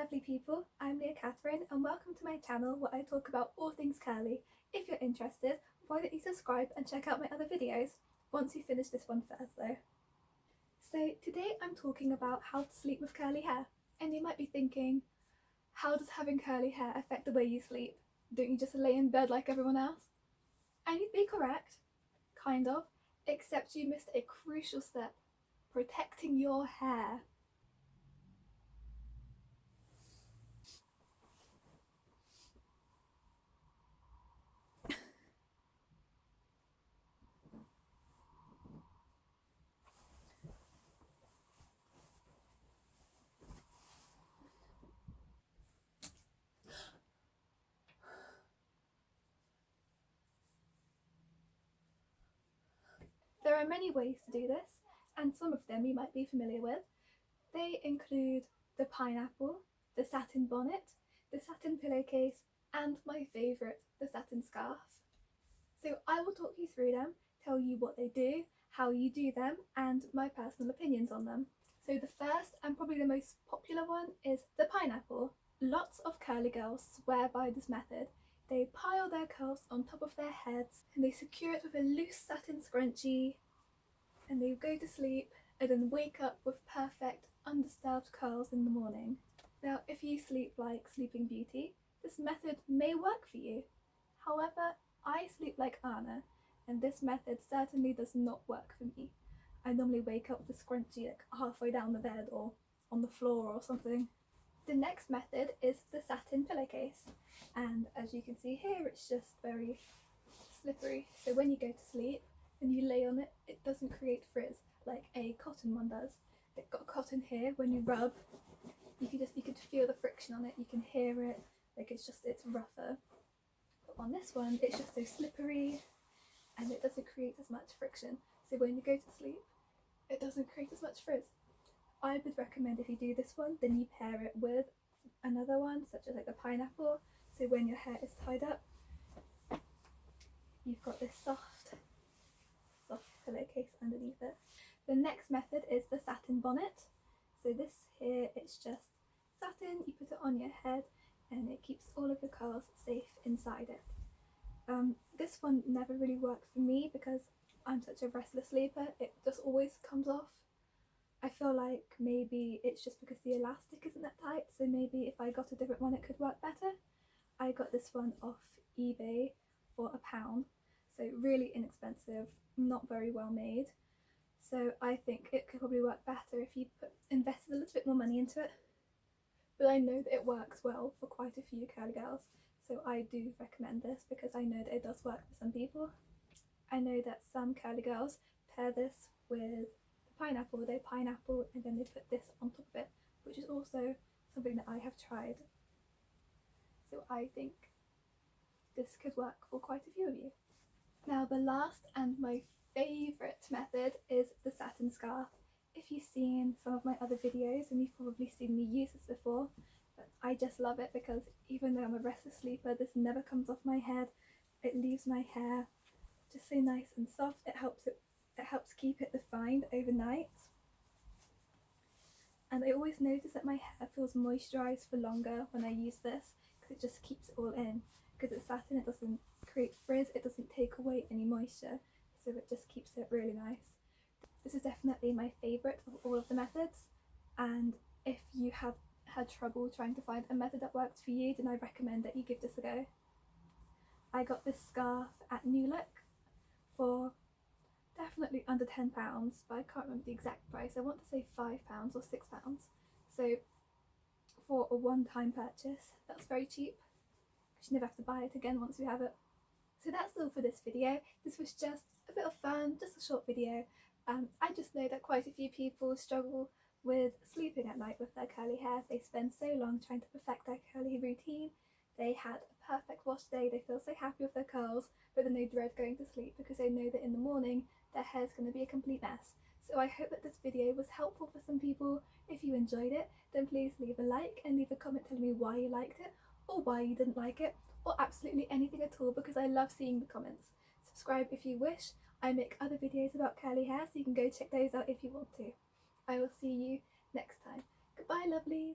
lovely people, I'm Leah Catherine and welcome to my channel where I talk about all things curly. If you're interested, why don't you subscribe and check out my other videos once you finish this one first though. So today I'm talking about how to sleep with curly hair, and you might be thinking, how does having curly hair affect the way you sleep? Don't you just lay in bed like everyone else? And you'd be correct, kind of, except you missed a crucial step: protecting your hair. There are many ways to do this, and some of them you might be familiar with. They include the pineapple, the satin bonnet, the satin pillowcase, and my favourite, the satin scarf. So I will talk you through them, tell you what they do, how you do them, and my personal opinions on them. So the first and probably the most popular one is the pineapple. Lots of curly girls swear by this method. They pile their curls on top of their heads and they secure it with a loose satin scrunchie, and they go to sleep and then wake up with perfect undisturbed curls in the morning. Now if you sleep like Sleeping Beauty, this method may work for you. However, I sleep like Anna and this method certainly does not work for me. I normally wake up with a scrunchie like halfway down the bed or on the floor or something. The next method is the satin pillowcase, and as you can see here, it's just very slippery, so when you go to sleep and you lay on it, it doesn't create frizz like a cotton one does. It's got cotton here. When you rub, you could feel the friction on it, you can hear it, like it's rougher. But on this one, it's just so slippery and it doesn't create as much friction, so when you go to sleep, it doesn't create as much frizz. I would recommend if you do this one, then you pair it with another one, such as like the pineapple, so when your hair is tied up, you've got this soft pillowcase underneath it. The next method is the satin bonnet. So this here, it's just satin, you put it on your head and it keeps all of your curls safe inside it. This one never really worked for me because I'm such a restless sleeper, it just always comes off. I feel like maybe it's just because the elastic isn't that tight, so maybe if I got a different one it could work better. I got this one off eBay for £1, so really inexpensive, not very well made. So I think it could probably work better if you invested a little bit more money into it. But I know that it works well for quite a few curly girls, so I do recommend this because I know that it does work for some people. I know that some curly girls pair this with pineapple, they pineapple and then they put this on top of it, which is also something that I have tried. So I think this could work for quite a few of you. Now the last and my favourite method is the satin scarf. If you've seen some of my other videos, and you've probably seen me use this before, but I just love it because even though I'm a restless sleeper, this never comes off my head. It leaves my hair just so nice and soft. It helps keep it defined overnight. And I always notice that my hair feels moisturised for longer when I use this because it just keeps it all in. Because it's satin, it doesn't create frizz, it doesn't take away any moisture, so it just keeps it really nice. This is definitely my favourite of all of the methods, and if you have had trouble trying to find a method that works for you, then I recommend that you give this a go. I got this scarf at New Look for definitely under £10, but I can't remember the exact price. I want to say £5 or £6. So for a one-time purchase, that's very cheap because you never have to buy it again once you have it. So that's all for this video. This was just a bit of fun, just a short video. I just know that quite a few people struggle with sleeping at night with their curly hair. They spend so long trying to perfect their curly routine. They had a perfect wash day, they feel so happy with their curls, but then they dread going to sleep because they know that in the morning their hair is going to be a complete mess. So I hope that this video was helpful for some people. If you enjoyed it, then please leave a like and leave a comment telling me why you liked it or why you didn't like it, or absolutely anything at all, because I love seeing the comments. Subscribe if you wish. I make other videos about curly hair, so you can go check those out if you want to. I will see you next time. Goodbye, lovelies!